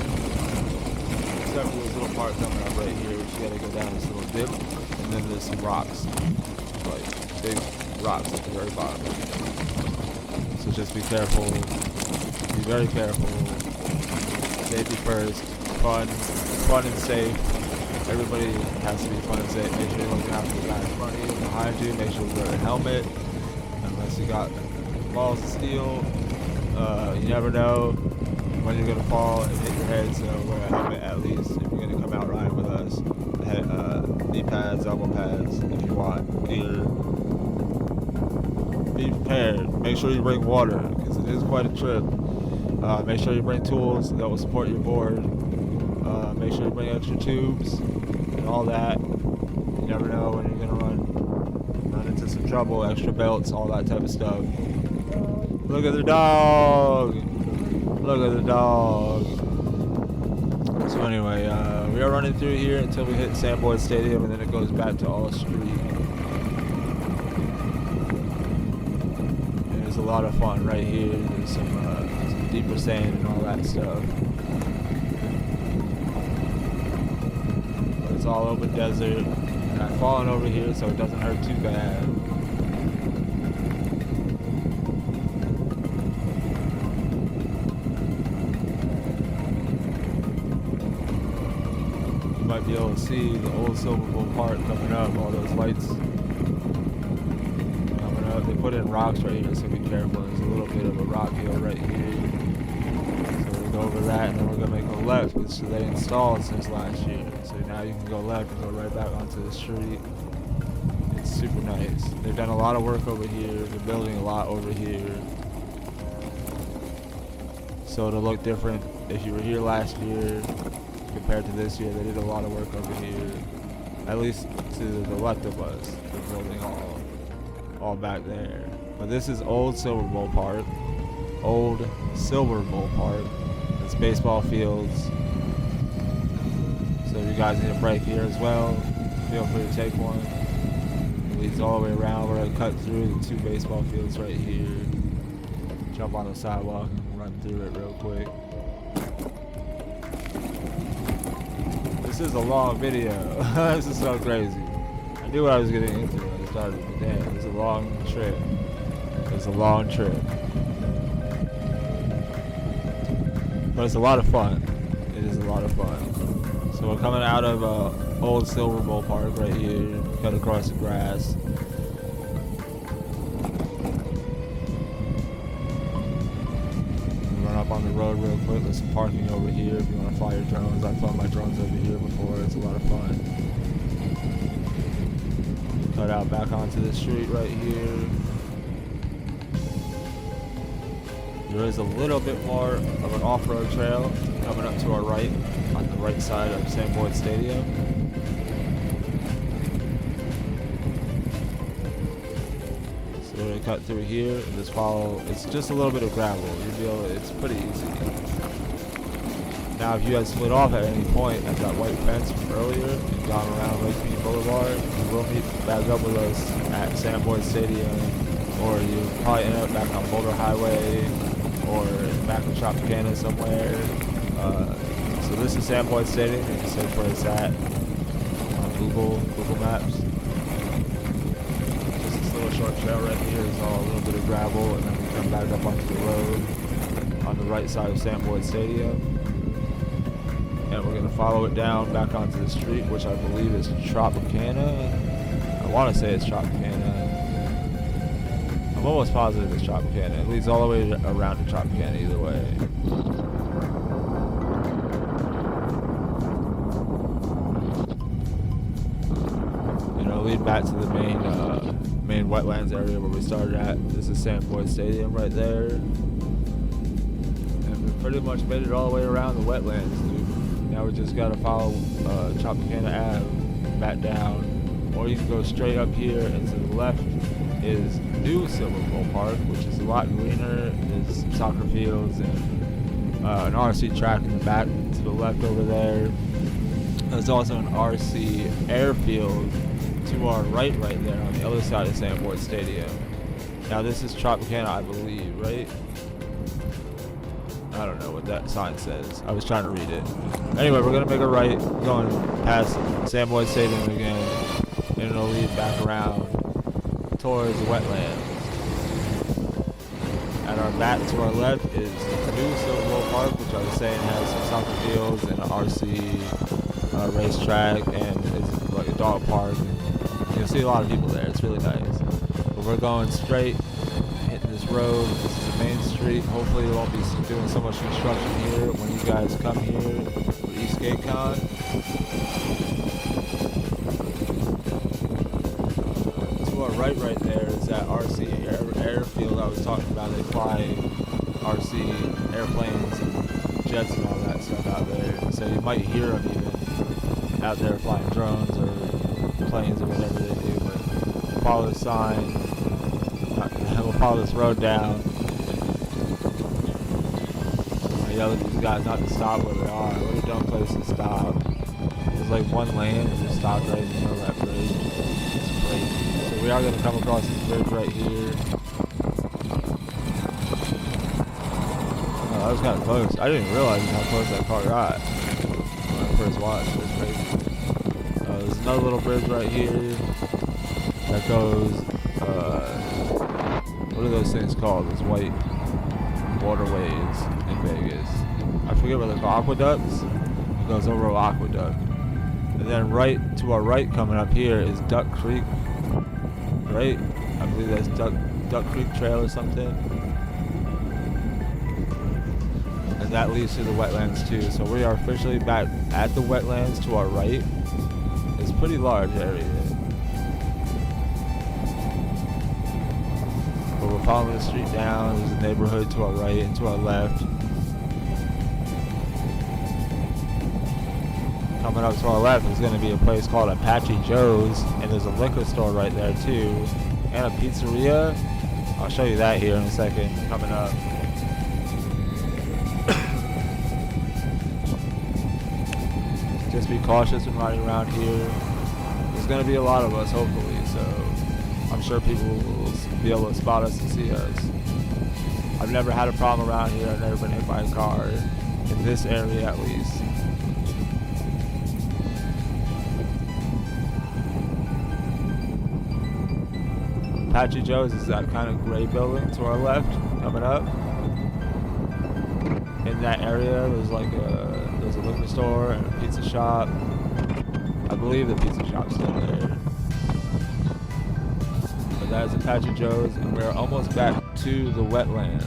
Except for this little part coming up right here. You got to go down this little dip. And then there's some rocks. Big rocks at the very bottom. So just be careful. Be very careful. Safety first. Fun and safe. Everybody has to be fun and safe. Make sure you're looking out for the guy in front of you, behind you. Make sure you wear a helmet. Unless you got balls of steel. You never know when you're gonna fall and hit your head, so wear a helmet at least if you're gonna come out riding with us. Knee pads, elbow pads, if you want. Gear. Be prepared. Make sure you bring water, because it is quite a trip. Make sure you bring tools that will support your board. Make sure you bring extra tubes and all that. You never know when you're gonna run into some trouble. Extra belts, all that type of stuff. Look at the dog. Look at the dog. So anyway, we are running through here until we hit Sandboard Stadium, and then it goes back to all street. And it's a lot of fun right here. There's some deeper sand and all that stuff. But it's all open desert, and I've fallen over here so it doesn't hurt too bad. You might be able to see the old Silverbowl Park coming up, all those lights coming up. They put in rocks right here, so be careful. There's a little bit of a rock hill right here. Go over that, and then we're gonna make a left, which they installed since last year. So now you can go left and go right back onto the street. It's super nice. They've done a lot of work over here. They're building a lot over here. So it'll look different if you were here last year compared to this year. They did a lot of work over here. At least to the left of us. They're building all back there. But this is old Silverbowl Park. Old Silverbowl Park. It's baseball fields. So if you guys need a break here as well, feel free to take one. It leads all the way around. We're gonna cut through the 2 baseball fields right here. Jump on the sidewalk and run through it real quick. This is a long video. This is so crazy. I knew what I was getting into when I started, but damn, it's a long trip. It's a long trip. But it's a lot of fun. It is a lot of fun. So we're coming out of old Silverbowl Park right here. Cut across the grass. Run up on the road real quick. There's some parking over here if you want to fly your drones. I've flown my drones over here before. It's a lot of fun. Cut out back onto the street right here. There is a little bit more of an off-road trail coming up to our right, on the right side of Sandboard Stadium. So we're gonna cut through here and just follow. It's just a little bit of gravel. You'll be able. It's pretty easy. Now, if you had split off at any point at that white fence from earlier and gone around Lake Mead Boulevard, you will meet back up with us at Sandboard Stadium, or you probably end up back on Boulder Highway, or back in Tropicana somewhere. So this is Sandboard Stadium. You can search where it's at on Google Maps. Just this little short trail right here is all a little bit of gravel, and then we come back up onto the road on the right side of Sandboard Stadium. And we're gonna follow it down back onto the street, which I believe is Tropicana. I want to say it's Tropicana. I'm almost positive it's Tropicana. It leads all the way around to Tropicana either way. And it'll lead back to the main wetlands area where we started at. This is Sandboard Stadium right there. And we pretty much made it all the way around the Wetlands Loop. Now we just gotta follow Tropicana Ave back down. Or you can go straight up here, and to the left is new Silverbowl Park, which is a lot greener. There's some soccer fields and an RC track in the back to the left over there. There's also an RC airfield to our right there on the other side of Sandboard Stadium. Now this is Tropicana, I believe, right? I don't know what that sign says. I was trying to read it. Anyway, we're gonna make a right going past Sandboard Stadium again, and it'll lead back around towards the wetlands at our back to our left is new Silverbowl Park, which I was saying has some soccer fields and an RC racetrack, and it's like a dog park. You'll see a lot of people there. It's really nice. But we're going straight, hitting this road. This is the main street. Hopefully we won't be doing so much construction here when you guys come here for ESK8. To our right there is that RC airfield I was talking about. They fly RC airplanes and jets and all that stuff out there. So you might hear them even out there flying drones or planes or whatever they do. But we'll follow the sign. We'll follow this road down. I yell at these guys not to stop where they are. What a dumb place to stop. There's like one lane and just stop right in the middle of that bridge. It's crazy. So we are going to come across this bridge right here. Oh, that was kind of close. I didn't even realize how close that car got when I first watched. It's crazy. There's another little bridge right here that goes, what are those things called? Those white waterways in Vegas. I forget what they're called. Aqueducts? It goes over an aqueduct. And then right to our right coming up here is Duck Creek. Right? I believe that's Duck Creek Trail or something. And that leads to the wetlands too. So we are officially back at the wetlands to our right. It's a pretty large area. But we're following the street down. There's a neighborhood to our right and to our left. Coming up to our left is going to be a place called Apache Joe's, and there's a liquor store right there too, and a pizzeria. I'll show you that here in a second. Coming up. Just be cautious when riding around here. There's going to be a lot of us, hopefully, so I'm sure people will be able to spot us and see us. I've never had a problem around here. I've never been hit by a car, in this area at least. Apache Joe's is that kind of gray building to our left, coming up. In that area, there's like there's a liquor store and a pizza shop. I believe the pizza shop's still there. But that is Apache Joe's, and we're almost back to the wetlands.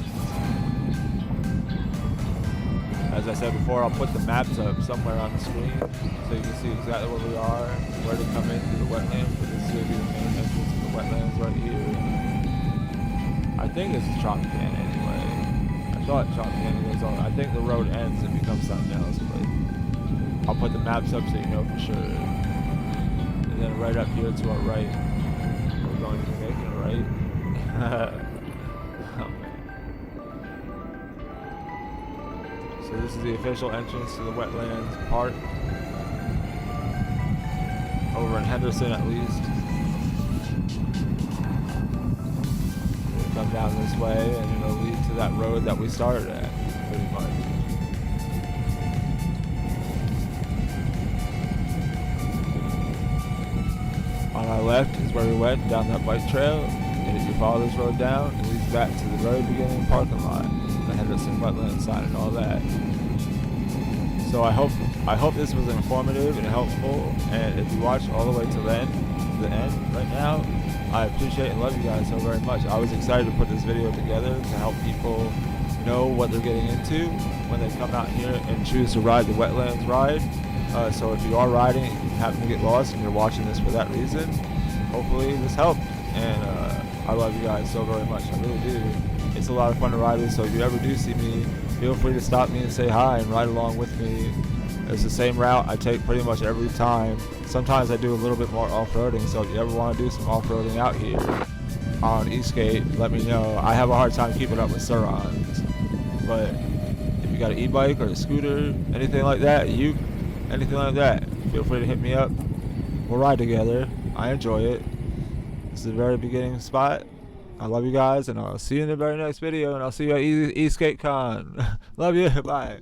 As I said before, I'll put the maps up somewhere on the screen so you can see exactly where we are, where to come into the wetlands. But this is going to be the main entrance to the wetlands right here. I think it's Tropicana anyway. I thought Tropicana goes on. I think the road ends and becomes something else, but I'll put the maps up so you know for sure. And then right up here to our right, we're going to be making a right. So this is the official entrance to the Wetlands Park. Over in Henderson at least. We'll come down this way and it'll lead to that road that we started at, pretty much. On our left is where we went, down that bike trail. And if you follow this road down, it leads back to the very beginning parking lot. The Henderson Wetlands sign and all that. So I hope this was informative and helpful, and if you watched all the way to the end right now, I appreciate and love you guys so very much. I was excited to put this video together to help people know what they're getting into when they come out here and choose to ride the wetlands ride. So if you are riding and you happen to get lost and you're watching this for that reason, hopefully this helped, and I love you guys so very much. I really do. It's a lot of fun to ride with, so if you ever do see me, feel free to stop me and say hi and ride along with me. It's the same route I take pretty much every time. Sometimes I do a little bit more off-roading, so if you ever want to do some off-roading out here on ESK8, let me know. I have a hard time keeping up with Surons, but if you got an e-bike or a scooter, anything like that, feel free to hit me up. We'll ride together. I enjoy it. This is the very beginning spot. I love you guys, and I'll see you in the very next video, and I'll see you at ESK8. Love you. Bye.